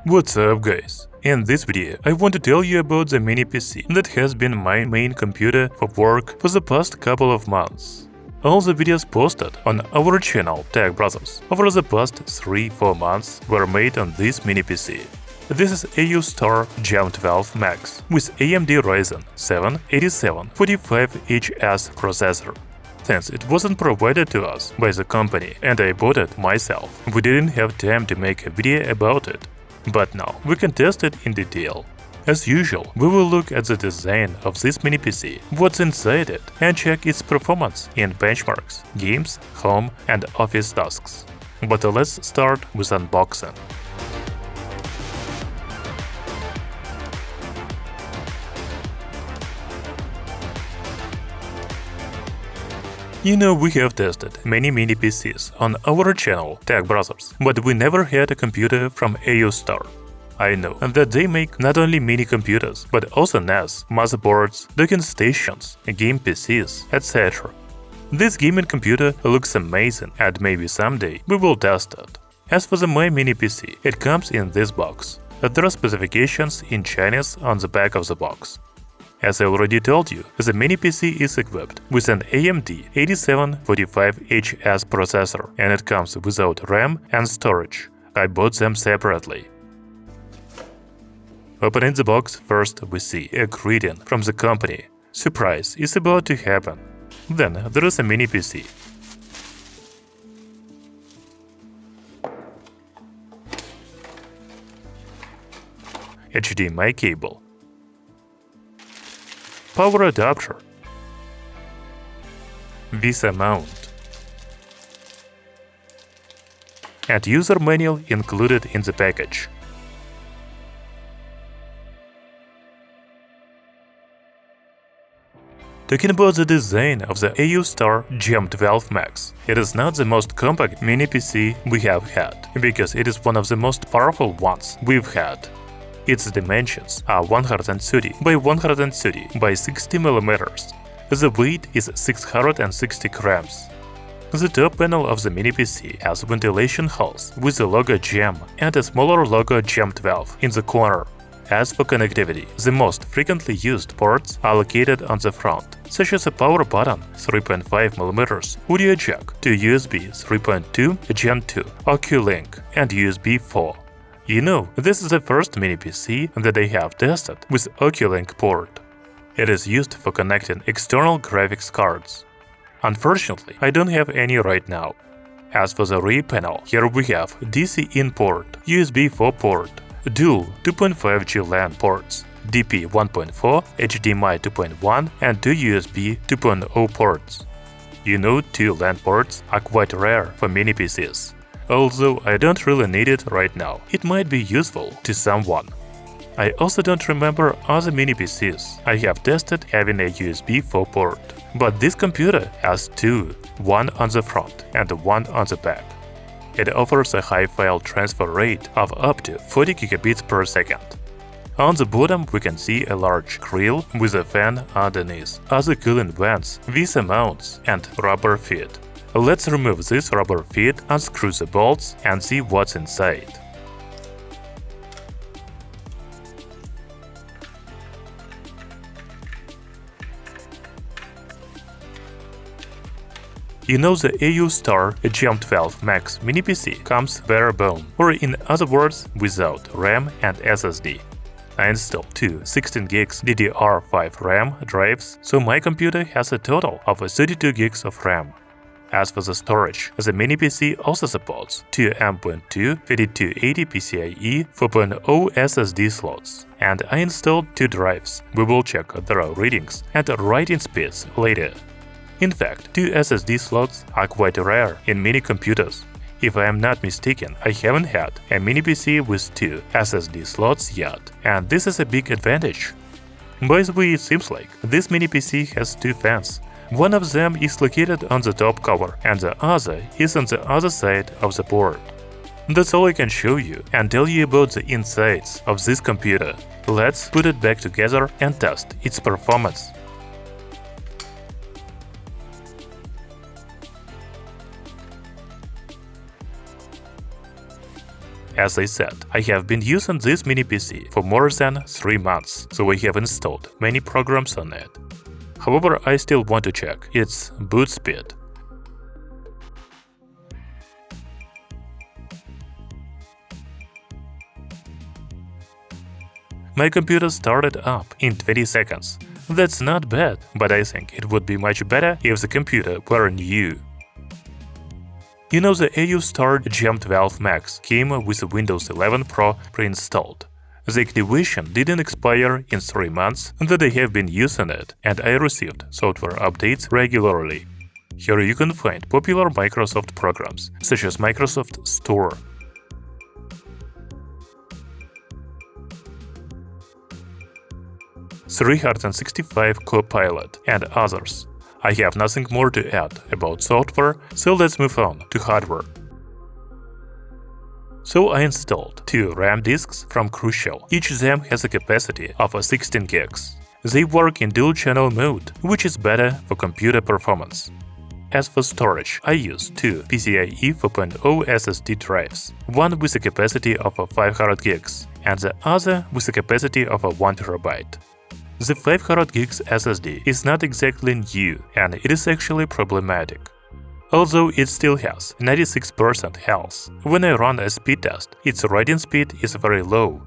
What's up, guys? In this video, I want to tell you about the mini PC that has been my main computer for work for the past couple of months. All the videos posted on our channel Tech Brothers over the past 3-4 months were made on this mini PC. This is AOOSTAR Gem12 Max with AMD Ryzen 7 8745HS processor. Since it wasn't provided to us by the company and I bought it myself, we didn't have time to make a video about it. But now we can test it in detail. As usual, we will look at the design of this mini PC, what's inside it, and check its performance in benchmarks, games, home, and office tasks. But let's start with unboxing. You know, we have tested many mini PCs on our channel Tech Brothers, but we never had a computer from AOOSTAR. I know that they make not only mini computers, but also NAS, motherboards, docking stations, game PCs, etc. This gaming computer looks amazing and maybe someday we will test it. As for my mini PC, it comes in this box. There are specifications in Chinese on the back of the box. As I already told you, the mini PC is equipped with an AMD 8745HS processor and it comes without RAM and storage. I bought them separately. Opening the box, first we see a greeting from the company. Surprise is about to happen. Then there is a mini PC. HDMI cable. Power adapter, Visa mount, and user manual included in the package. Talking about the design of the AOOSTAR Gem12 Max, it is not the most compact mini PC we have had, because it is one of the most powerful ones we've had. Its dimensions are 130 by 130 by 60 mm. The weight is 660 grams. The top panel of the mini PC has ventilation holes with the logo Gem and a smaller logo Gem12 in the corner. As for connectivity, the most frequently used ports are located on the front, such as a power button 3.5 mm, audio jack to USB 3.2 Gen2 or Q-Link and USB 4. You know, this is the first mini PC that I have tested with Q-Link port. It is used for connecting external graphics cards. Unfortunately, I don't have any right now. As for the rear panel, here we have DC-in port, USB 4 port, dual 2.5G LAN ports, DP 1.4, HDMI 2.1 and 2 USB 2.0 ports. You know, 2 LAN ports are quite rare for mini PCs. Although I don't really need it right now, it might be useful to someone. I also don't remember other mini PCs I have tested having a USB 4 port, but this computer has 2, one on the front and one on the back. It offers a high file transfer rate of up to 40 gigabits per second. On the bottom we can see a large grill with a fan underneath, other cooling vents, Visa mounts and rubber feet. Let's remove this rubber feet, unscrew the bolts and see what's inside. You know, the AOOSTAR Gem12 Max mini PC comes bare bone, or in other words, without RAM and SSD. I installed two 16 gigs DDR5 RAM drives, so my computer has a total of 32 gigs of RAM. As for the storage, the mini PC also supports 2 M.2 3280 PCIe 4.0 SSD slots, and I installed 2 drives. We will check their readings and writing speeds later. In fact, 2 SSD slots are quite rare in mini computers. If I am not mistaken, I haven't had a mini PC with 2 SSD slots yet, and this is a big advantage. By the way, it seems like this mini PC has 2 fans. One of them is located on the top cover and the other is on the other side of the board. That's all I can show you and tell you about the insides of this computer. Let's put it back together and test its performance. As I said, I have been using this mini PC for more than 3 months, so I have installed many programs on it. However, I still want to check its boot speed. My computer started up in 20 seconds. That's not bad, but I think it would be much better if the computer were new. You know, the AOOSTAR Gem12 Max came with Windows 11 Pro pre-installed. The activation didn't expire in 3 months that I have been using it, and I received software updates regularly. Here you can find popular Microsoft programs, such as Microsoft Store, .365 Copilot, and others. I have nothing more to add about software, so let's move on to hardware. So I installed 2 RAM disks from Crucial. Each of them has a capacity of 16 gigs. They work in dual-channel mode, which is better for computer performance. As for storage, I use 2 PCIe 4.0 SSD drives, one with a capacity of 500 gigs and the other with a capacity of 1 TB. The 500 gigs SSD is not exactly new, and it is actually problematic. Although it still has 96% health, when I run a speed test, its writing speed is very low.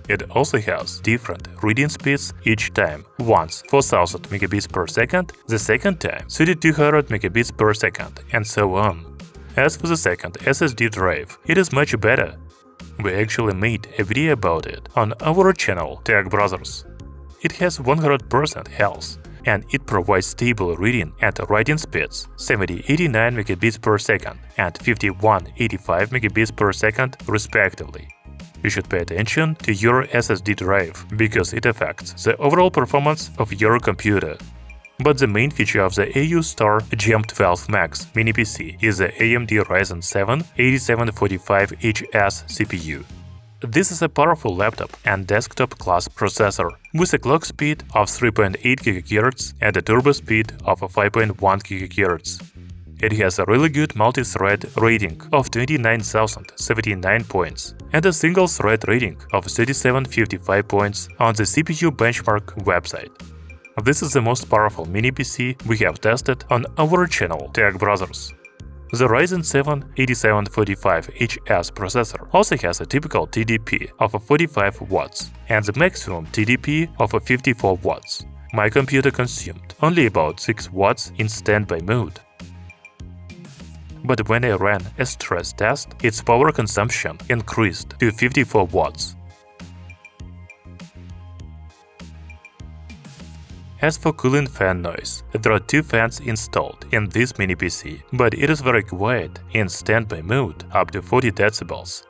It also has different reading speeds each time, once 4000 megabits per second, the second time 3200 megabits per second, and so on. As for the second SSD drive, it is much better. We actually made a video about it on our channel Tech Brothers. It has 100% health, and it provides stable reading and writing speeds 70-89 megabits per second and 51-85 megabits per second respectively. You should pay attention to your SSD drive, because it affects the overall performance of your computer. But the main feature of the AOOSTAR Gem12 Max mini PC is the AMD Ryzen 7 8745HS CPU. This is a powerful laptop and desktop-class processor with a clock speed of 3.8 GHz and a turbo speed of 5.1 GHz. It has a really good multi-thread rating of 29,079 points and a single-thread rating of 3755 points on the CPU Benchmark website. This is the most powerful mini PC we have tested on our channel Tech Brothers. The Ryzen 7 8745HS processor also has a typical TDP of 45 watts and the maximum TDP of 54 watts. My computer consumed only about 6 watts in standby mode. But when I ran a stress test, its power consumption increased to 54 watts. As for cooling fan noise, there are 2 fans installed in this mini PC, but it is very quiet in standby mode up to 40 decibels.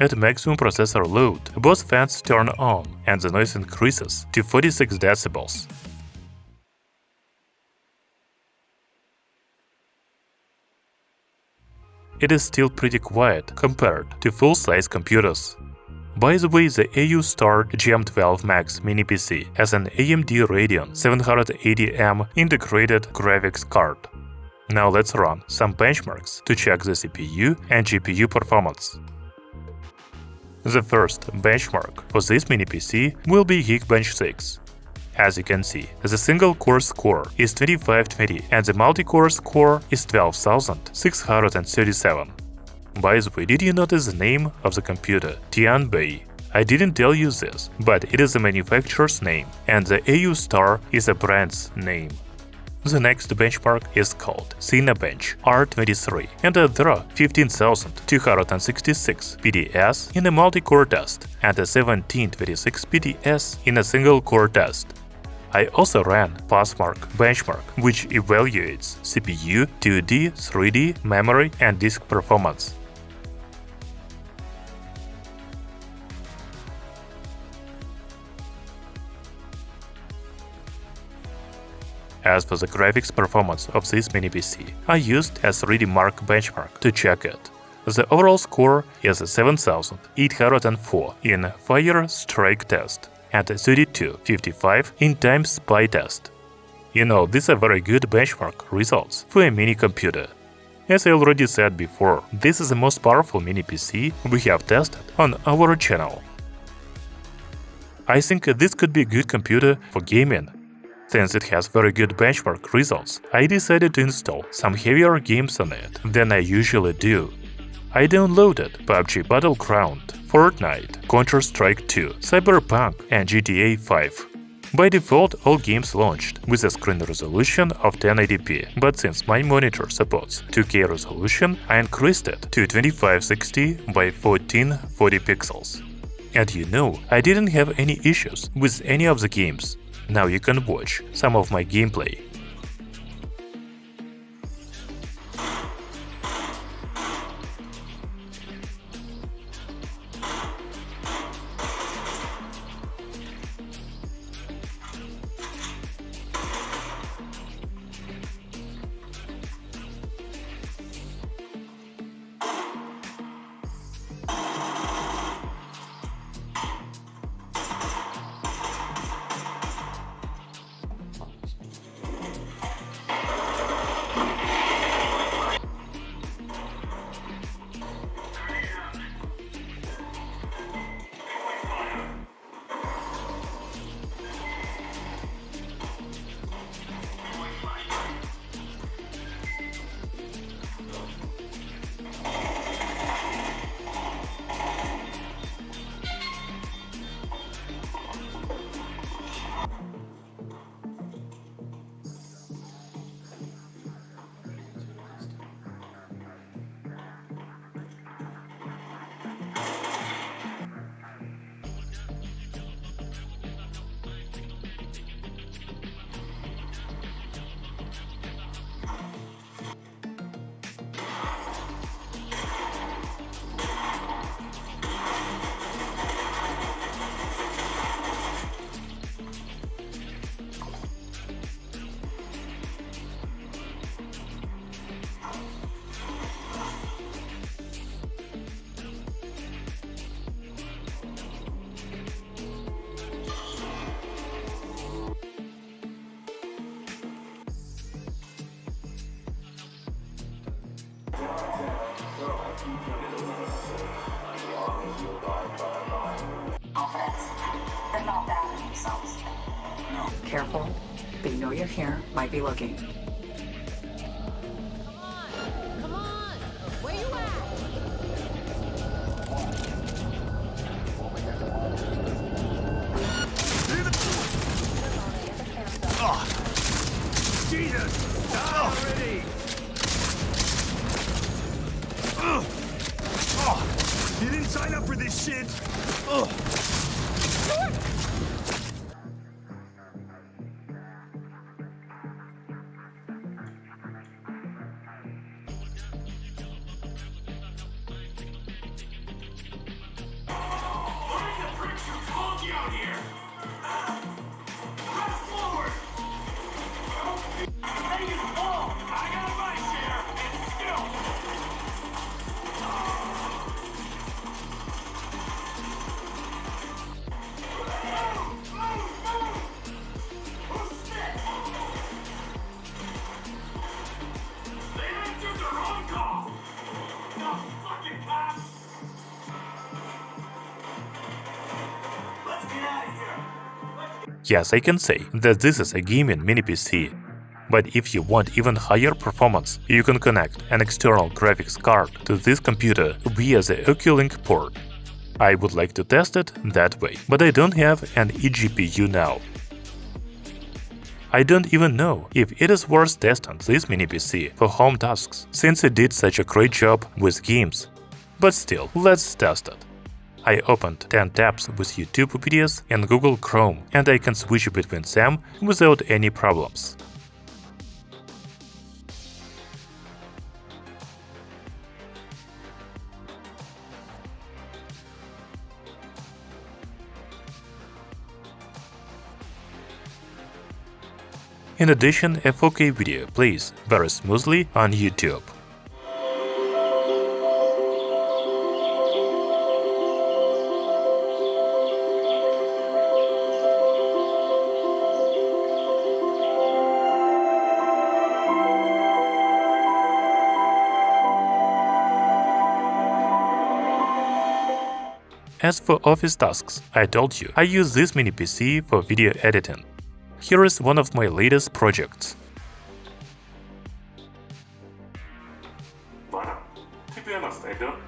At maximum processor load, both fans turn on and the noise increases to 46 decibels. It is still pretty quiet compared to full-size computers. By the way, the AOOSTAR Gem12 Max mini PC has an AMD Radeon 780M integrated graphics card. Now let's run some benchmarks to check the CPU and GPU performance. The first benchmark for this mini PC will be Geekbench 6. As you can see, the single-core score is 2520 and the multi-core score is 12,637. By the way, did you notice the name of the computer? Tianbei. I didn't tell you this, but it is the manufacturer's name, and the AOOSTAR is a brand's name. The next benchmark is called Cinebench R23, and there are 15,266 PDS in a multi-core test and 1726 PDS in a single-core test. I also ran Passmark benchmark, which evaluates CPU, 2D, 3D, memory, and disk performance. As for the graphics performance of this mini PC, I used a 3D Mark benchmark to check it. The overall score is 7,804 in Fire Strike test and 3255 in Time Spy test. You know, these are very good benchmark results for a mini computer. As I already said before, this is the most powerful mini PC we have tested on our channel. I think this could be a good computer for gaming. Since it has very good benchmark results, I decided to install some heavier games on it than I usually do. I downloaded PUBG Battleground, Fortnite, Counter-Strike 2, Cyberpunk and GTA 5. By default, all games launched with a screen resolution of 1080p, but since my monitor supports 2K resolution, I increased it to 2560 by 1440 pixels. And you know, I didn't have any issues with any of the games. Now you can watch some of my gameplay. Confidence. They're not bad in themselves. Careful. They know you're here, might be looking. Come on! Where you at? Jesus! Die already! You didn't sign up for this shit! Yes, I can say that this is a gaming mini PC. But if you want even higher performance, you can connect an external graphics card to this computer via the Oculink port. I would like to test it that way, but I don't have an eGPU now. I don't even know if it is worth testing this mini PC for home tasks, since it did such a great job with games. But still, let's test it. I opened 10 tabs with YouTube videos and Google Chrome, and I can switch between them without any problems. In addition, a 4K video plays very smoothly on YouTube. As for OfficeTasks, I told you I use this mini PC for video editing. Here is one of my latest projects. But, to be honest, I don't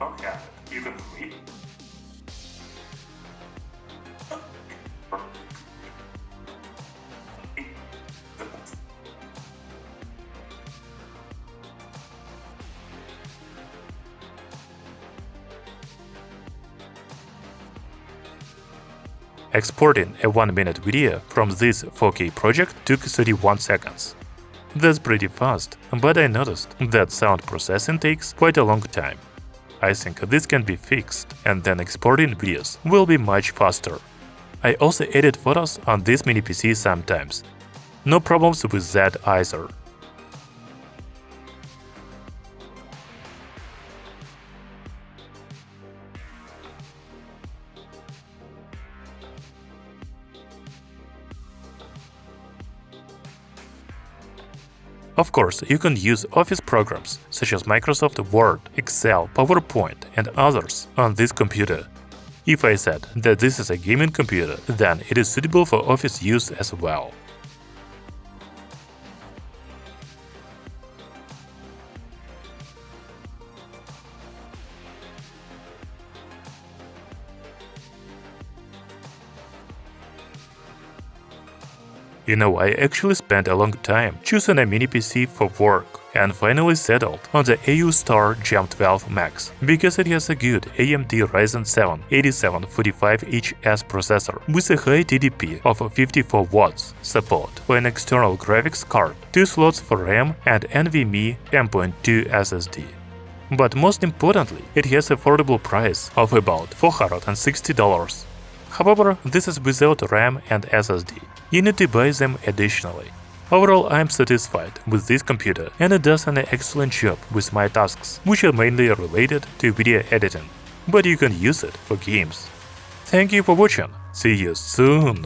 have it, even free. Exporting a 1-minute video from this 4K project took 31 seconds. That's pretty fast, but I noticed that sound processing takes quite a long time. I think this can be fixed, and then exporting videos will be much faster. I also edit photos on this mini PC sometimes. No problems with that either. Of course, you can use Office programs such as Microsoft Word, Excel, PowerPoint, and others on this computer. If I said that this is a gaming computer, then it is suitable for Office use as well. You know, I actually spent a long time choosing a mini PC for work and finally settled on the AOOSTAR Gem12 Max because it has a good AMD Ryzen 7 8745HS processor with a high TDP of 54 watts, support for an external graphics card, 2 slots for RAM, and NVMe M.2 SSD. But most importantly, it has affordable price of about $460. However, this is without RAM and SSD. You need to buy them additionally. Overall, I am satisfied with this computer and it does an excellent job with my tasks, which are mainly related to video editing, but you can use it for games. Thank you for watching, see you soon!